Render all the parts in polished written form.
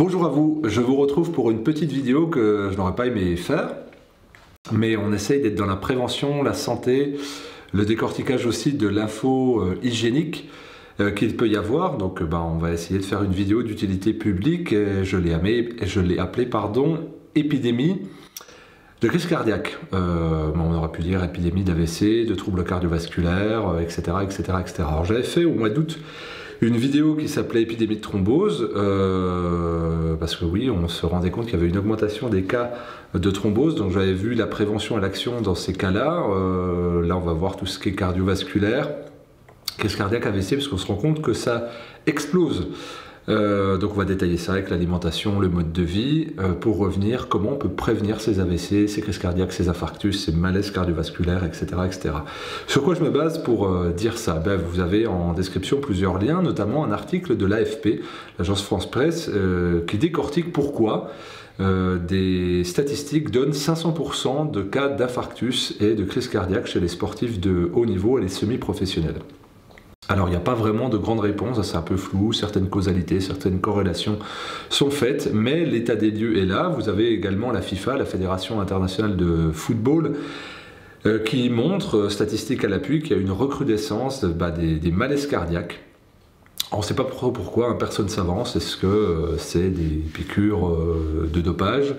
Bonjour à vous, je vous retrouve pour une petite vidéo que je n'aurais pas aimé faire, mais on essaye d'être dans la prévention, la santé, le décortiquage aussi de l'info hygiénique qu'il peut y avoir. Donc on va essayer de faire une vidéo d'utilité publique, et je l'ai appelée épidémie de crise cardiaque. On aurait pu dire épidémie d'AVC, de troubles cardiovasculaires, etc., etc., etc. Alors j'avais fait au mois d'août une vidéo qui s'appelait épidémie de thrombose, parce que oui, on se rendait compte qu'il y avait une augmentation des cas de thrombose, donc j'avais vu la prévention et l'action dans ces cas-là. Là, on va voir tout ce qui est cardiovasculaire, crise cardiaque, AVC, parce qu'on se rend compte que ça explose. Donc on va détailler ça avec l'alimentation, le mode de vie, pour revenir comment on peut prévenir ces AVC, ces crises cardiaques, ces infarctus, ces malaises cardiovasculaires, etc., etc. Sur quoi je me base pour dire ça? Vous avez en description plusieurs liens, notamment un article de l'AFP, l'agence France-Presse, qui décortique pourquoi des statistiques donnent 500% de cas d'infarctus et de crise cardiaque chez les sportifs de haut niveau et les semi-professionnels. Alors il n'y a pas vraiment de grande réponse, c'est un peu flou, certaines causalités, certaines corrélations sont faites, mais l'état des lieux est là. Vous avez également la FIFA, la Fédération internationale de football, qui montre, statistiques à l'appui, qu'il y a une recrudescence des malaises cardiaques. On ne sait pas pourquoi, personne ne s'avance. Est-ce que c'est des piqûres de dopage?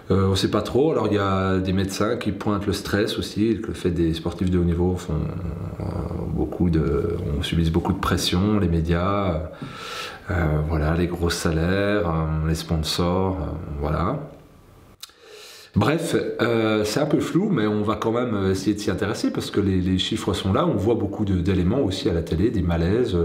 On ne sait pas trop. Alors il y a des médecins qui pointent le stress aussi, que le fait des sportifs de haut niveau subissent beaucoup de pression, les médias, voilà, les gros salaires, les sponsors, voilà. Bref, c'est un peu flou, mais on va quand même essayer de s'y intéresser parce que les chiffres sont là. On voit beaucoup d'éléments aussi à la télé, des malaises,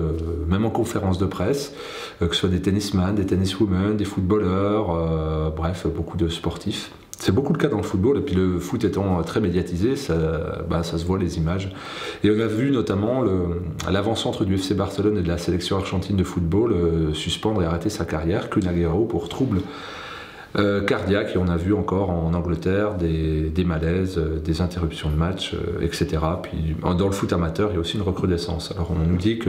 même en conférence de presse, que ce soit des tennisman, des tenniswomen, des footballeurs, bref, beaucoup de sportifs. C'est beaucoup le cas dans le football, et puis le foot étant très médiatisé, ça se voit les images. Et on a vu notamment l'avant-centre du FC Barcelone et de la sélection argentine de football suspendre et arrêter sa carrière, Kun Agüero, pour troubles cardiaque, et on a vu encore en Angleterre des malaises, des interruptions de match, etc. Puis dans le foot amateur, il y a aussi une recrudescence. Alors on nous dit que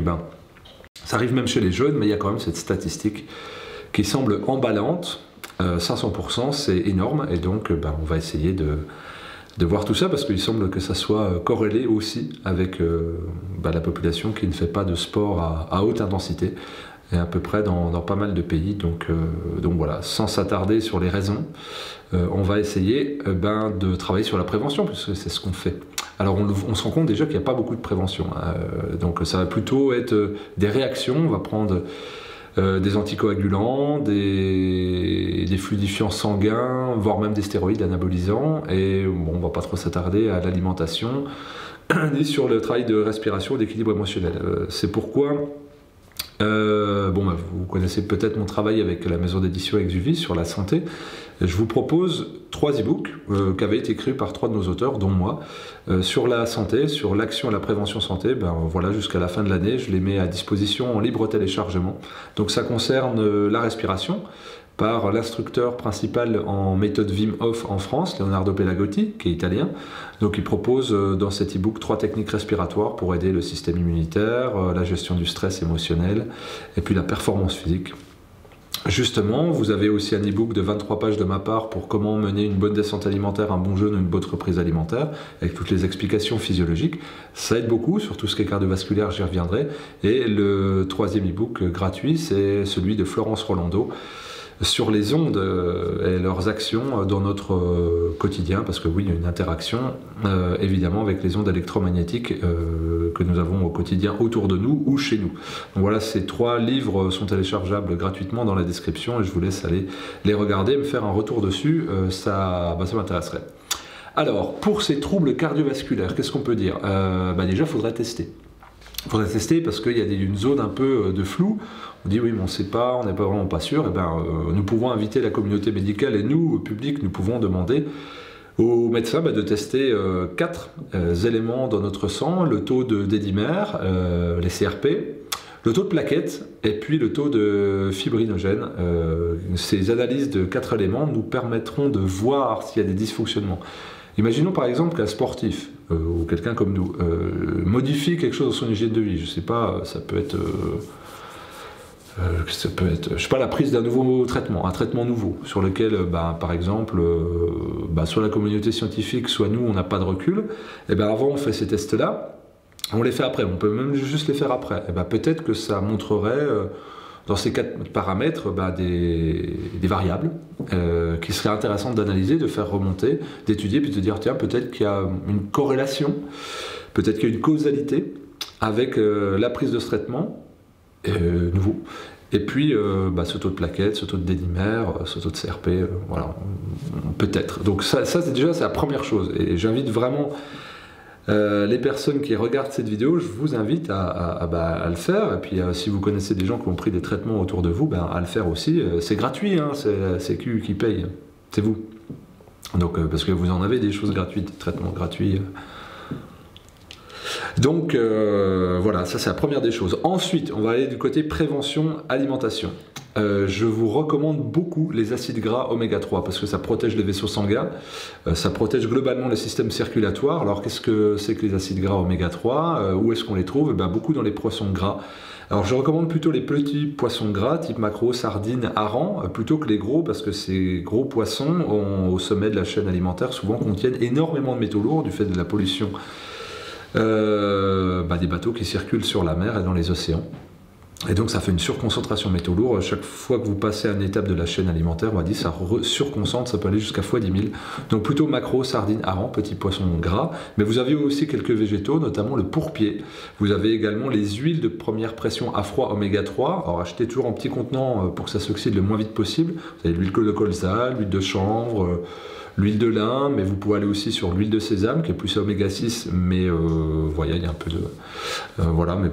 ça arrive même chez les jeunes, mais il y a quand même cette statistique qui semble emballante. 500%, c'est énorme, et donc on va essayer de voir tout ça, parce qu'il semble que ça soit corrélé aussi avec la population qui ne fait pas de sport à haute intensité, et à peu près dans pas mal de pays. Donc voilà, sans s'attarder sur les raisons, on va essayer de travailler sur la prévention, puisque c'est ce qu'on fait. Alors on se rend compte déjà qu'il n'y a pas beaucoup de prévention, donc ça va plutôt être des réactions. On va prendre des anticoagulants, des fluidifiants sanguins, voire même des stéroïdes anabolisants, et on va pas trop s'attarder à l'alimentation ni sur le travail de respiration et d'équilibre émotionnel. C'est pourquoi vous connaissez peut-être mon travail avec la maison d'édition Exuvie sur la santé. Je vous propose 3 e-books qui avaient été écrits par 3 de nos auteurs, dont moi, sur la santé, sur l'action et la prévention santé. Voilà, jusqu'à la fin de l'année, je les mets à disposition en libre téléchargement. Donc ça concerne la respiration, par l'instructeur principal en méthode Wim Hof en France, Leonardo Pelagotti, qui est italien. Donc il propose dans cet e-book 3 techniques respiratoires pour aider le système immunitaire, la gestion du stress émotionnel et puis la performance physique. Justement, vous avez aussi un e-book de 23 pages de ma part pour comment mener une bonne descente alimentaire, un bon jeûne ou une bonne reprise alimentaire, avec toutes les explications physiologiques. Ça aide beaucoup sur tout ce qui est cardiovasculaire, j'y reviendrai. Et le 3e e-book gratuit, c'est celui de Florence Rolando, sur les ondes et leurs actions dans notre quotidien, parce que oui, il y a une interaction évidemment avec les ondes électromagnétiques que nous avons au quotidien autour de nous ou chez nous. Donc voilà, ces 3 livres sont téléchargeables gratuitement dans la description, et je vous laisse aller les regarder, me faire un retour dessus, ça m'intéresserait. Alors, pour ces troubles cardiovasculaires, qu'est-ce qu'on peut dire? Déjà, il faudrait tester. Il faudrait tester parce qu'il y a une zone un peu de flou. On dit oui, mais on ne sait pas, on n'est pas vraiment pas sûr. Nous pouvons inviter la communauté médicale, et nous, au public, nous pouvons demander aux médecins de tester 4 éléments dans notre sang: le taux de dédimère, les CRP, le taux de plaquettes et puis le taux de fibrinogène. Ces analyses de 4 éléments nous permettront de voir s'il y a des dysfonctionnements. Imaginons par exemple qu'un sportif ou quelqu'un comme nous modifie quelque chose dans son hygiène de vie. Je ne sais pas, ça peut être Ça peut être, je sais pas, la prise d'un nouveau traitement, un traitement nouveau, sur lequel, par exemple, soit la communauté scientifique, soit nous, on n'a pas de recul. Et avant, on fait ces tests-là, on les fait après, on peut même juste les faire après. Et peut-être que ça montrerait, dans ces 4 paramètres, des variables qui seraient intéressantes d'analyser, de faire remonter, d'étudier, puis de dire, tiens, peut-être qu'il y a une corrélation, peut-être qu'il y a une causalité avec la prise de ce traitement, nouveau. Et puis ce taux de plaquettes, ce taux de dédimère, ce taux de CRP, voilà, peut-être. Donc ça c'est déjà la première chose. Et j'invite vraiment les personnes qui regardent cette vidéo, je vous invite à le faire. Et puis si vous connaissez des gens qui ont pris des traitements autour de vous, à le faire aussi. C'est gratuit, hein, c'est la Sécu qui paye, c'est vous. Donc parce que vous en avez des choses gratuites, des traitements gratuits. Donc voilà, ça c'est la première des choses. Ensuite, on va aller du côté prévention alimentation. Je vous recommande beaucoup les acides gras oméga 3 parce que ça protège les vaisseaux sanguins, ça protège globalement le système circulatoire. Alors qu'est-ce que c'est que les acides gras oméga 3 Où est-ce qu'on les trouve? Beaucoup dans les poissons gras. Alors je recommande plutôt les petits poissons gras type maquereau, sardines, harengs plutôt que les gros parce que ces gros poissons au sommet de la chaîne alimentaire souvent contiennent énormément de métaux lourds du fait de la pollution des bateaux qui circulent sur la mer et dans les océans. Et donc ça fait une surconcentration de métaux lourds. Chaque fois que vous passez à une étape de la chaîne alimentaire, on va dire ça surconcentre, ça peut aller jusqu'à x 10 000. Donc plutôt maquereau, sardines, harengs, petits poissons gras. Mais vous avez aussi quelques végétaux, notamment le pourpier. Vous avez également les huiles de première pression à froid oméga 3. Alors achetez toujours en petit contenant pour que ça s'oxyde le moins vite possible. Vous avez l'huile de colza, l'huile de chanvre, l'huile de lin, mais vous pouvez aller aussi sur l'huile de sésame qui est plus oméga 6, mais voilà, il y a un peu de... voilà, mais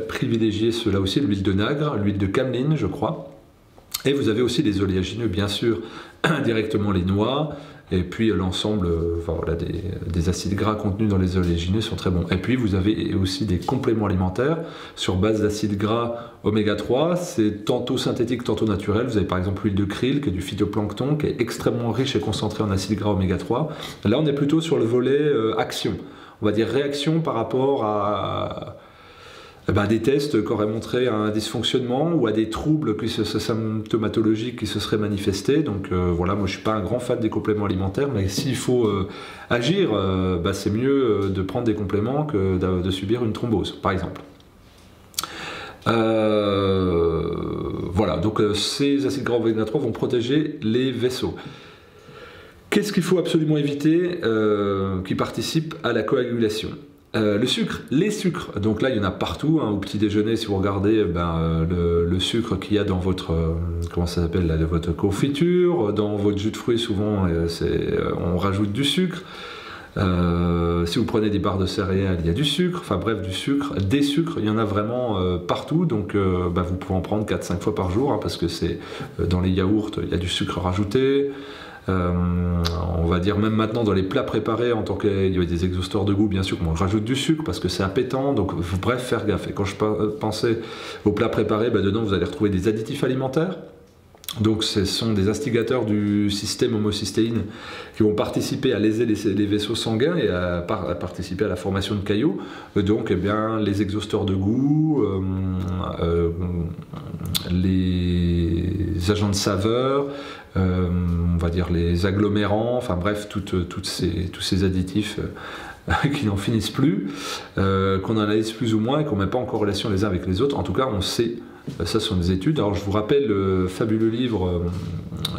privilégier ceux-là aussi, l'huile de nagre, l'huile de cameline, je crois. Et vous avez aussi les oléagineux, bien sûr, directement les noix, et puis l'ensemble des acides gras contenus dans les oléagineux sont très bons. Et puis vous avez aussi des compléments alimentaires sur base d'acides gras oméga 3, c'est tantôt synthétique, tantôt naturel. Vous avez par exemple l'huile de krill, qui est du phytoplancton, qui est extrêmement riche et concentré en acides gras oméga 3. Là on est plutôt sur le volet action, on va dire réaction par rapport à... des tests qui auraient montré un dysfonctionnement ou à des troubles symptomatologiques qui se seraient manifestés. Donc voilà, moi je ne suis pas un grand fan des compléments alimentaires, mais s'il faut agir, c'est mieux de prendre des compléments que de subir une thrombose, par exemple. Voilà, donc ces acides gras oméga 3 vont protéger les vaisseaux. Qu'est-ce qu'il faut absolument éviter qui participe à la coagulation? Le sucre, les sucres, donc là il y en a partout, hein, au petit déjeuner si vous regardez le sucre qu'il y a dans votre, comment ça s'appelle là, votre confiture, dans votre jus de fruits souvent on rajoute du sucre, si vous prenez des barres de céréales il y a du sucre, enfin bref du sucre, des sucres, il y en a vraiment partout, donc vous pouvez en prendre 4-5 fois par jour, hein, parce que c'est dans les yaourts il y a du sucre rajouté. On va dire même maintenant dans les plats préparés, en tant qu'il y a des exhausteurs de goût bien sûr, on rajoute du sucre parce que c'est appétant, donc bref, faire gaffe. Et quand je pensais aux plats préparés, dedans vous allez retrouver des additifs alimentaires. Donc ce sont des instigateurs du système homocystéine qui vont participer à léser les vaisseaux sanguins et à participer à la formation de caillots. Donc les exhausteurs de goût, les agents de saveur, on va dire les agglomérants, enfin bref, tous ces additifs qui n'en finissent plus, qu'on analyse plus ou moins et qu'on ne met pas en corrélation les uns avec les autres. En tout cas, on sait, ça sont des études. Alors je vous rappelle le fabuleux livre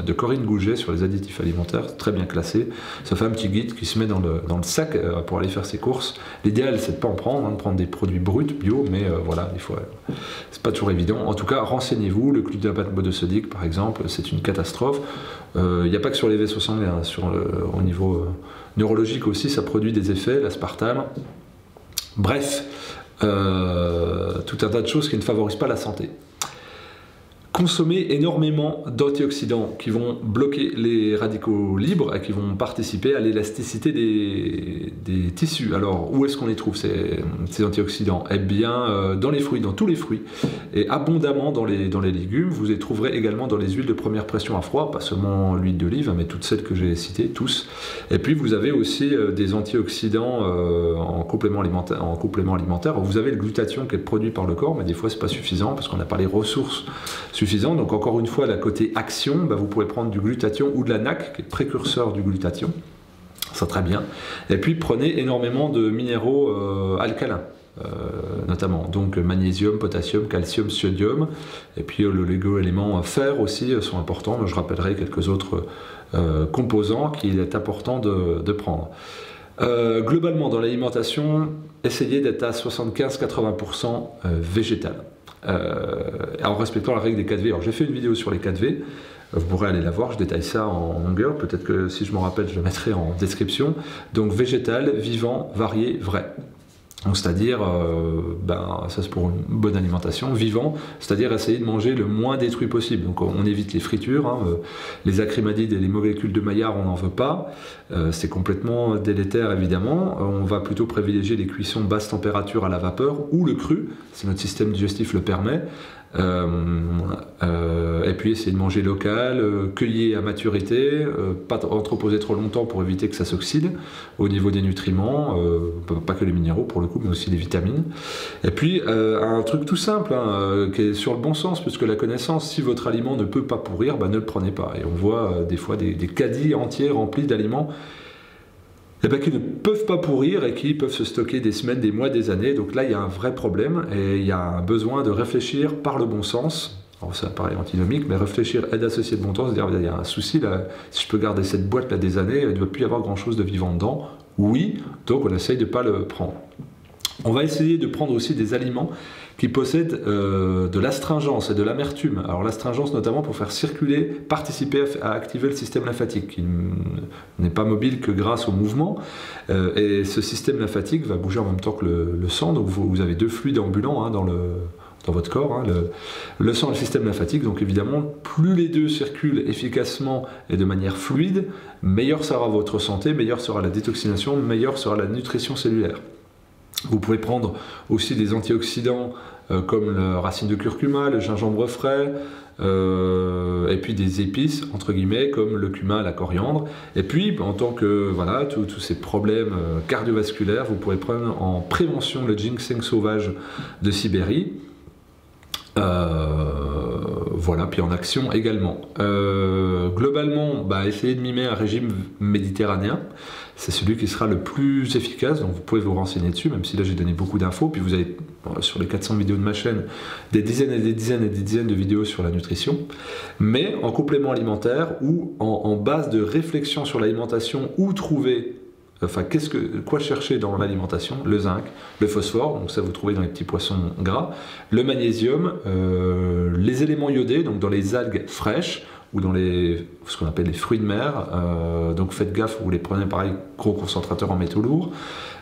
de Corinne Gouget sur les additifs alimentaires, très bien classé. Ça fait un petit guide qui se met dans le sac pour aller faire ses courses. L'idéal c'est de ne pas en prendre, de prendre des produits bruts, bio, mais voilà, c'est pas toujours évident. En tout cas, renseignez-vous, le glutamate monosodique par exemple, c'est une catastrophe. Il n'y a pas que sur les vaisseaux sanguins, au niveau neurologique aussi, ça produit des effets, l'aspartame. Bref, tout un tas de choses qui ne favorisent pas la santé. consommer énormément d'antioxydants qui vont bloquer les radicaux libres et qui vont participer à l'élasticité des tissus. Alors, où est-ce qu'on les trouve ces antioxydants? Eh bien, dans les fruits, dans tous les fruits, et abondamment dans les légumes. Vous les trouverez également dans les huiles de première pression à froid, pas seulement l'huile d'olive, mais toutes celles que j'ai citées, tous. Et puis, vous avez aussi des antioxydants en complément alimentaire. Vous avez le glutathion qui est produit par le corps, mais des fois, c'est pas suffisant parce qu'on n'a pas les ressources suffisantes. Donc encore une fois, la côté action, vous pouvez prendre du glutathion ou de la NAC, qui est précurseur du glutathion, ça très bien. Et puis prenez énormément de minéraux alcalins, notamment, donc magnésium, potassium, calcium, sodium, et puis le LEGO-élément fer aussi sont importants, mais je rappellerai quelques autres composants qu'il est important de prendre. Globalement, dans l'alimentation, essayez d'être à 75-80% végétal. En respectant la règle des 4V. Alors j'ai fait une vidéo sur les 4V, vous pourrez aller la voir, je détaille ça en longueur, peut-être que si je m'en rappelle je le mettrai en description. Donc végétal, vivant, varié, vrai. C'est-à-dire, ça c'est pour une bonne alimentation, vivant, c'est-à-dire essayer de manger le moins détruit possible. Donc on évite les fritures, les acrymadides et les molécules de Maillard, on n'en veut pas, c'est complètement délétère évidemment. On va plutôt privilégier les cuissons basse température à la vapeur ou le cru, si notre système digestif le permet. Et puis essayer de manger local, cueilli à maturité, pas entreposer trop longtemps pour éviter que ça s'oxyde au niveau des nutriments, pas que les minéraux pour le coup, mais aussi les vitamines. Et puis un truc tout simple, qui est sur le bon sens, puisque la connaissance, si votre aliment ne peut pas pourrir, ne le prenez pas. Et on voit des fois des caddies entiers remplis d'aliments qui ne peuvent pas pourrir et qui peuvent se stocker des semaines, des mois, des années. Donc là, il y a un vrai problème et il y a un besoin de réfléchir par le bon sens. Alors ça paraît antinomique, mais réfléchir et d'associer de bon sens, c'est-à-dire il y a un souci là, si je peux garder cette boîte là des années, il ne doit plus y avoir grand-chose de vivant dedans. Oui, donc on essaye de ne pas le prendre. On va essayer de prendre aussi des aliments qui possèdent de l'astringence et de l'amertume. Alors l'astringence notamment pour faire circuler, participer à activer le système lymphatique, qui n'est pas mobile que grâce au mouvement. Et ce système lymphatique va bouger en même temps que le sang, donc vous avez deux fluides ambulants dans votre corps, le sang et le système lymphatique. Donc évidemment, plus les deux circulent efficacement et de manière fluide, meilleure sera votre santé, meilleure sera la détoxination, meilleure sera la nutrition cellulaire. Vous pouvez prendre aussi des antioxydants comme la racine de curcuma, le gingembre frais, et puis des épices entre guillemets comme le cumin, la coriandre. Et puis en tant que tous ces problèmes cardiovasculaires, vous pourrez prendre en prévention le ginseng sauvage de Sibérie. Puis en action également. Globalement, essayez de mimer un régime méditerranéen. C'est celui qui sera le plus efficace, donc vous pouvez vous renseigner dessus, même si là j'ai donné beaucoup d'infos. Puis vous avez, sur les 400 vidéos de ma chaîne, des dizaines et des dizaines et des dizaines de vidéos sur la nutrition. Mais en complément alimentaire ou en base de réflexion sur l'alimentation, où trouver... quoi chercher dans l'alimentation? Le zinc, le phosphore, donc ça vous trouvez dans les petits poissons gras, le magnésium, les éléments iodés, donc dans les algues fraîches ou dans ce qu'on appelle les fruits de mer, donc faites gaffe, vous les prenez pareil, gros concentrateur en métaux lourds,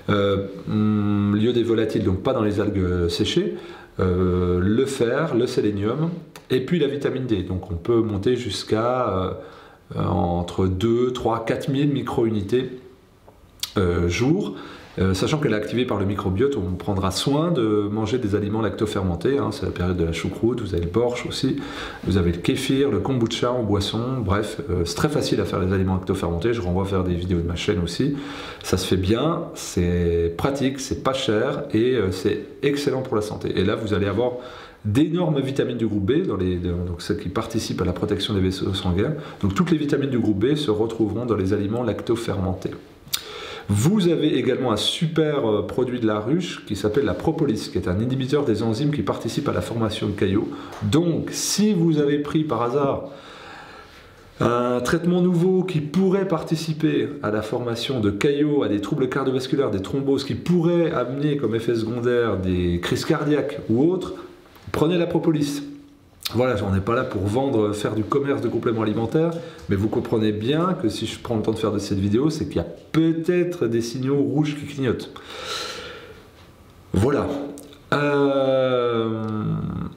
l'iodé volatile, donc pas dans les algues séchées, le fer, le sélénium, et puis la vitamine D, donc on peut monter jusqu'à entre 2, 3, 4000 micro-unités jour, sachant qu'elle est activée par le microbiote. On prendra soin de manger des aliments lactofermentés, c'est la période de la choucroute, vous avez le borsch aussi, vous avez le kéfir, le kombucha en boisson, bref, c'est très facile à faire les aliments lactofermentés, je renvoie vers des vidéos de ma chaîne aussi, ça se fait bien, c'est pratique, c'est pas cher et c'est excellent pour la santé. Et là vous allez avoir d'énormes vitamines du groupe B, donc celles qui participent à la protection des vaisseaux sanguins, donc toutes les vitamines du groupe B se retrouveront dans les aliments lactofermentés. Vous avez également un super produit de la ruche qui s'appelle la propolis, qui est un inhibiteur des enzymes qui participent à la formation de caillots. Donc, si vous avez pris par hasard un traitement nouveau qui pourrait participer à la formation de caillots, à des troubles cardiovasculaires, des thromboses, qui pourrait amener comme effet secondaire des crises cardiaques ou autres, prenez la propolis. Voilà, on n'est pas là pour faire du commerce de compléments alimentaires, mais vous comprenez bien que si je prends le temps de faire de cette vidéo, c'est qu'il y a peut-être des signaux rouges qui clignotent. Voilà.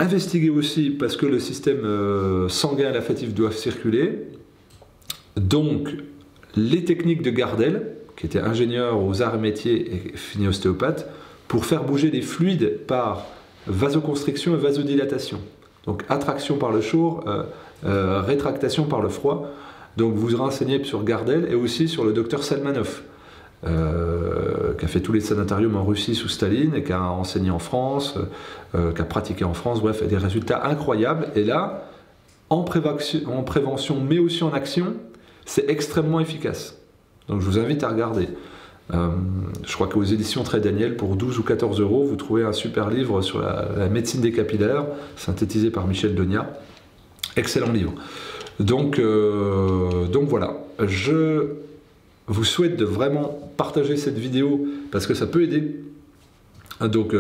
investigué aussi parce que le système sanguin et lymphatique doivent circuler. Donc, les techniques de Gardel, qui était ingénieur aux arts et métiers et fini ostéopathe, pour faire bouger les fluides par vasoconstriction et vasodilatation. Donc, attraction par le chaud, rétractation par le froid. Donc, vous vous renseignez sur Gardel et aussi sur le docteur Salmanov, qui a fait tous les sanatoriums en Russie sous Staline et qui a enseigné en France, qui a pratiqué en France, bref, des résultats incroyables. Et là, en prévention, mais aussi en action, c'est extrêmement efficace. Donc je vous invite à regarder. Je crois qu'aux éditions Très Daniel, pour 12 ou 14 euros, vous trouvez un super livre sur la médecine des capillaires, synthétisé par Michel Donia. Excellent livre. Donc voilà, je vous souhaite de vraiment partager cette vidéo parce que ça peut aider. Donc,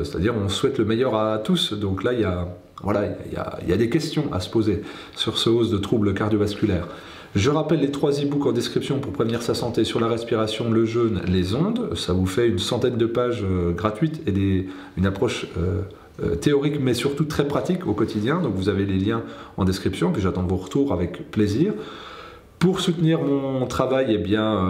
c'est-à-dire, on souhaite le meilleur à tous. Donc là, il y a des questions à se poser sur ce hausse de troubles cardiovasculaires. Je rappelle les 3 e-books en description pour prévenir sa santé sur la respiration, le jeûne, les ondes. Ça vous fait une centaine de pages gratuites et une approche théorique, mais surtout très pratique au quotidien. Donc vous avez les liens en description, puis j'attends vos retours avec plaisir. Pour soutenir mon travail, eh bien,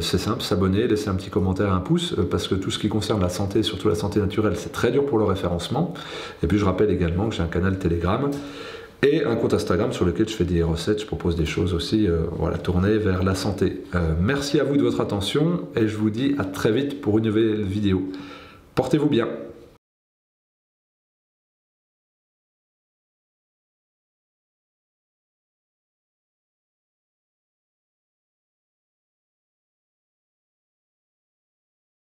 c'est simple, s'abonner, laisser un petit commentaire, un pouce, parce que tout ce qui concerne la santé, surtout la santé naturelle, c'est très dur pour le référencement. Et puis je rappelle également que j'ai un canal Telegram et un compte Instagram sur lequel je fais des recettes, je propose des choses aussi voilà, tournées vers la santé. Merci à vous de votre attention et je vous dis à très vite pour une nouvelle vidéo. Portez-vous bien.